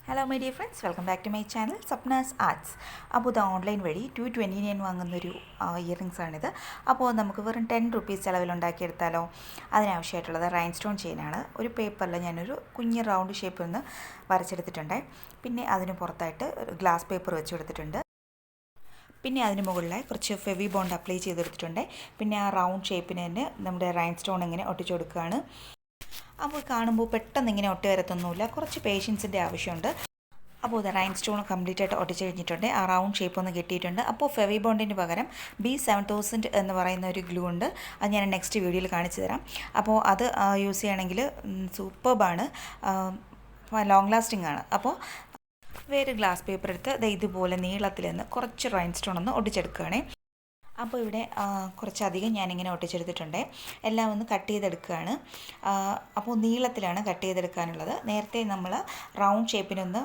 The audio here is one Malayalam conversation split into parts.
Hello my dear friends, welcome back to my channel Sapna's Arts. അപ്പോൾ ഇത് ഓൺലൈൻ വഴി 229 വാങ്ങുന്നൊരു ഇയറിങ്സ് ആണിത്. അപ്പോൾ നമുക്ക് വെറും 10 റുപ്പീസ് ചിലവിലുണ്ടാക്കിയെടുത്താലോ. അതിനാവശ്യമായിട്ടുള്ളത് റൈൻസ്റ്റോൺ ചെയിനാണ്. ഒരു പേപ്പറിൽ ഞാനൊരു കുഞ്ഞ് റൗണ്ട് ഷേപ്പിൽ നിന്ന് വരച്ചെടുത്തിട്ടുണ്ട്. പിന്നെ അതിന് പുറത്തായിട്ട് ഗ്ലാസ് പേപ്പർ വെച്ച് കൊടുത്തിട്ടുണ്ട്. പിന്നെ അതിന് മുകളിലായി കുറച്ച് ഫെവി ബോണ്ട് അപ്ലൈ ചെയ്തെടുത്തിട്ടുണ്ട്. പിന്നെ ആ റൗണ്ട് ഷേപ്പിന് തന്നെ നമ്മുടെ റൈൻസ്റ്റോൺ ഇങ്ങനെ ഒട്ടിച്ചു കൊടുക്കുകയാണ്. അപ്പോൾ കാണുമ്പോൾ പെട്ടെന്ന് ഇങ്ങനെ ഒട്ടി വരത്തൊന്നുമില്ല, കുറച്ച് പേഷ്യൻസിൻ്റെ ആവശ്യമുണ്ട്. അപ്പോൾ ഇത് റൈൻസ്റ്റോൺ കംപ്ലീറ്റ് ആയിട്ട് ഒട്ടിച്ച് കഴിഞ്ഞിട്ടുണ്ട്. ആ റൗണ്ട് ഷേപ്പ് ഒന്ന് കിട്ടിയിട്ടുണ്ട്. അപ്പോൾ ഫെവി ബോണ്ടിന് പകരം B7000 എന്ന് പറയുന്ന ഒരു ഗ്ലൂ ഉണ്ട്. അത് ഞാൻ നെക്സ്റ്റ് വീഡിയോയിൽ കാണിച്ചു തരാം. അപ്പോൾ അത് യൂസ് ചെയ്യുകയാണെങ്കിൽ സൂപ്പർബാണ്, ലോങ് ലാസ്റ്റിംഗ് ആണ്. അപ്പോൾ വേറെ ഗ്ലാസ് പേപ്പർ എടുത്ത് ഇതുപോലെ നീളത്തിൽ നിന്ന് കുറച്ച് റൈൻസ്റ്റോൺ ഒന്ന് ഒട്ടിച്ചെടുക്കുകയാണേ. അപ്പോൾ ഇവിടെ കുറച്ചധികം ഞാനിങ്ങനെ ഒട്ടിച്ചെടുത്തിട്ടുണ്ട്. എല്ലാം ഒന്ന് കട്ട് ചെയ്തെടുക്കുകയാണ്. അപ്പോൾ നീളത്തിലാണ് കട്ട് ചെയ്തെടുക്കാനുള്ളത്. നേരത്തെ നമ്മൾ റൗണ്ട് ഷേപ്പിനൊന്ന്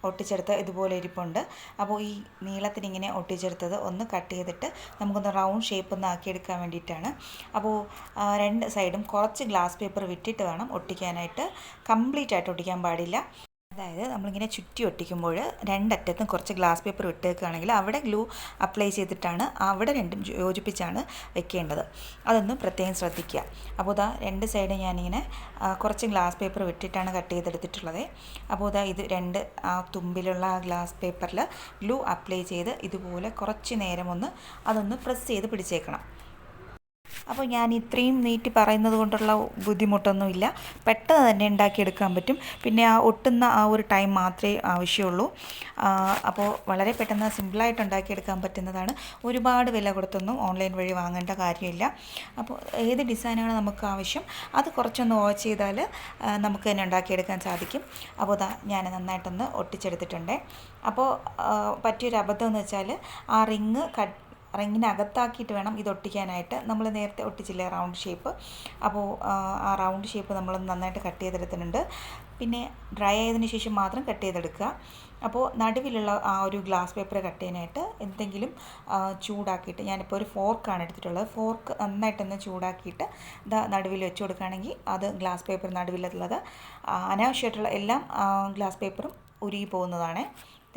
ഒട്ടിച്ചെടുത്ത് ഇതുപോലെ ഇരിപ്പുണ്ട്. അപ്പോൾ ഈ നീളത്തിനിങ്ങനെ ഒട്ടിച്ചെടുത്തത് ഒന്ന് കട്ട് ചെയ്തിട്ട് നമുക്കൊന്ന് റൗണ്ട് ഷേപ്പ് ഒന്ന് ആക്കിയെടുക്കാൻ വേണ്ടിയിട്ടാണ്. അപ്പോൾ രണ്ട് സൈഡും കുറച്ച് ഗ്ലാസ് പേപ്പർ വിട്ടിട്ട് വേണം ഒട്ടിക്കാനായിട്ട്. കംപ്ലീറ്റ് ആയിട്ട് ഒട്ടിക്കാൻ പാടില്ല. അതായത് നമ്മളിങ്ങനെ ചുറ്റി ഒട്ടിക്കുമ്പോൾ രണ്ടറ്റത്തും കുറച്ച് ഗ്ലാസ് പേപ്പർ വിട്ടേക്കുകയാണെങ്കിൽ അവിടെ ഗ്ലൂ അപ്ലൈ ചെയ്തിട്ടാണ് അവിടെ രണ്ടും യോജിപ്പിച്ചാണ് വെക്കേണ്ടത്. അതൊന്നും പ്രത്യേകം ശ്രദ്ധിക്കുക. അപ്പോൾ ഇതാ രണ്ട് സൈഡ് ഞാനിങ്ങനെ കുറച്ച് ഗ്ലാസ് പേപ്പർ വിട്ടിട്ടാണ് കട്ട് ചെയ്തെടുത്തിട്ടുള്ളത്. അപ്പോൾ ഇതാ ഇത് രണ്ട് തുമ്പിലുള്ള ഗ്ലാസ് പേപ്പറിൽ ഗ്ലൂ അപ്ലൈ ചെയ്ത് ഇതുപോലെ കുറച്ച് നേരം അതൊന്ന് പ്രസ് ചെയ്ത് പിടിച്ചേക്കണം. അപ്പോൾ ഞാൻ ഇത്രയും നീട്ടി പറയുന്നത് കൊണ്ടുള്ള ബുദ്ധിമുട്ടൊന്നുമില്ല, പെട്ടെന്ന് തന്നെ ഉണ്ടാക്കിയെടുക്കാൻ പറ്റും. പിന്നെ ആ ഒട്ടുന്ന ആ ഒരു ടൈം മാത്രമേ ആവശ്യമുള്ളൂ. അപ്പോൾ വളരെ പെട്ടെന്ന് സിമ്പിളായിട്ട് ഉണ്ടാക്കിയെടുക്കാൻ പറ്റുന്നതാണ്. ഒരുപാട് വില കൊടുത്തൊന്നും ഓൺലൈൻ വഴി വാങ്ങേണ്ട കാര്യമില്ല. അപ്പോൾ ഏത് ഡിസൈനാണ് നമുക്ക് ആവശ്യം അത് കുറച്ചൊന്ന് വാച്ച് ചെയ്താൽ നമുക്ക് തന്നെ ഉണ്ടാക്കിയെടുക്കാൻ സാധിക്കും. അപ്പോൾ ഇതാ ഞാൻ നന്നായിട്ടൊന്ന് ഒട്ടിച്ചെടുത്തിട്ടുണ്ട്. അപ്പോൾ പറ്റിയൊരു അബദ്ധം എന്ന് വെച്ചാൽ ആ റിങ്ങിനകത്താക്കിയിട്ട് വേണം ഇത് ഒട്ടിക്കാനായിട്ട്. നമ്മൾ നേരത്തെ ഒട്ടിച്ചില്ലേ റൗണ്ട് ഷേപ്പ്, അപ്പോൾ ആ റൗണ്ട് ഷേപ്പ് നമ്മൾ നന്നായിട്ട് കട്ട് ചെയ്തെടുത്തിട്ടുണ്ട്. പിന്നെ ഡ്രൈ ആയതിനു ശേഷം മാത്രം കട്ട് ചെയ്തെടുക്കുക. അപ്പോൾ നടുവിലുള്ള ആ ഒരു ഗ്ലാസ് പേപ്പർ കട്ട് ചെയ്യാനായിട്ട് എന്തെങ്കിലും ചൂടാക്കിയിട്ട്, ഞാനിപ്പോൾ ഒരു ഫോർക്കാണ് എടുത്തിട്ടുള്ളത്. ഫോർക്ക് നന്നായിട്ടൊന്ന് ചൂടാക്കിയിട്ട് നടുവിൽ വെച്ച് കൊടുക്കുകയാണെങ്കിൽ അത് ഗ്ലാസ് പേപ്പർ നടുവിലുള്ളത് അനാവശ്യമായിട്ടുള്ള എല്ലാം ഗ്ലാസ് പേപ്പറും ഉരുകി പോകുന്നതാണ്.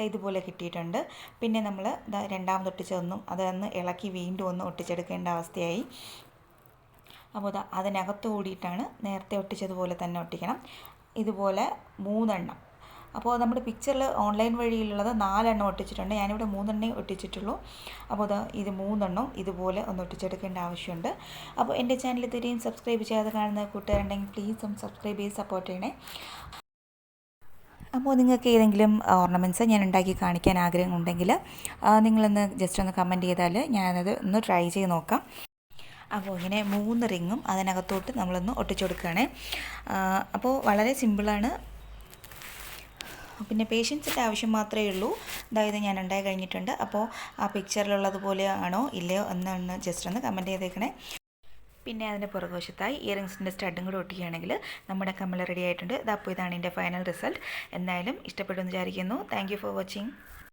ഇതുപോലെ കിട്ടിയിട്ടുണ്ട്. പിന്നെ നമ്മൾ രണ്ടാമത് ഒട്ടിച്ചതൊന്നും അതൊന്ന് ഇളക്കി വീണ്ടും ഒന്ന് ഒട്ടിച്ചെടുക്കേണ്ട അവസ്ഥയായി. അപ്പോൾ അതിനകത്ത് കൂടിയിട്ടാണ് നേരത്തെ ഒട്ടിച്ചതുപോലെ തന്നെ ഒട്ടിക്കണം. ഇതുപോലെ 3 എണ്ണം. അപ്പോൾ നമ്മുടെ പിക്ചറിൽ ഓൺലൈൻ വഴിയിലുള്ളത് 4 എണ്ണം ഒട്ടിച്ചിട്ടുണ്ട്. ഞാനിവിടെ 3 എണ്ണേ ഒട്ടിച്ചിട്ടുള്ളൂ. അപ്പോൾ ഇത് 3 എണ്ണം ഇതുപോലെ ഒന്ന് ഒട്ടിച്ചെടുക്കേണ്ട ആവശ്യമുണ്ട്. അപ്പോൾ എൻ്റെ ചാനൽ ഇതുവരെയും സബ്സ്ക്രൈബ് ചെയ്യാതെ കാണുന്ന കൂട്ടുകാരുണ്ടെങ്കിൽ പ്ലീസ് ഒന്ന് സബ്സ്ക്രൈബ് ചെയ്ത് സപ്പോർട്ട് ചെയ്യണേ. അപ്പോൾ നിങ്ങൾക്ക് ഏതെങ്കിലും ഓർണമെൻറ്റ്സ് ഞാൻ ഉണ്ടാക്കി കാണിക്കാൻ ആഗ്രഹമുണ്ടെങ്കിൽ നിങ്ങളൊന്ന് ജസ്റ്റ് ഒന്ന് കമൻറ്റ് ചെയ്താൽ ഞാനത് ഒന്ന് ട്രൈ ചെയ്ത് നോക്കാം. അപ്പോൾ ഇങ്ങനെ 3 റിങ്ങും അതിനകത്തോട്ട് നമ്മളൊന്ന് ഒട്ടിച്ചു കൊടുക്കുകയാണേ. അപ്പോൾ വളരെ സിമ്പിളാണ്. പിന്നെ പേഷ്യൻസിൻ്റെ ആവശ്യം മാത്രമേ ഉള്ളൂ. അതായത് ഞാൻ ഉണ്ടായി കഴിഞ്ഞിട്ടുണ്ട്. അപ്പോൾ ആ പിക്ചറിലുള്ളതുപോലെ ആണോ ഇല്ലയോ എന്നൊന്ന് ജസ്റ്റ് ഒന്ന് കമൻറ്റ് ചെയ്തേക്കണേ. പിന്നെ അതിൻ്റെ പുറകുവശത്തായി ഇയറിങ്സിൻ്റെ സ്റ്റഡും കൂടെ ഒട്ടിക്കുകയാണെങ്കിൽ നമ്മുടെ കമ്മൽ റെഡി ആയിട്ടുണ്ട്. അപ്പോൾ ഇതാണ് എൻ്റെ ഫൈനൽ റിസൾട്ട്. എന്തായാലും ഇഷ്ടപ്പെട്ടു എന്ന് വിചാരിക്കുന്നു. Thank you for watching.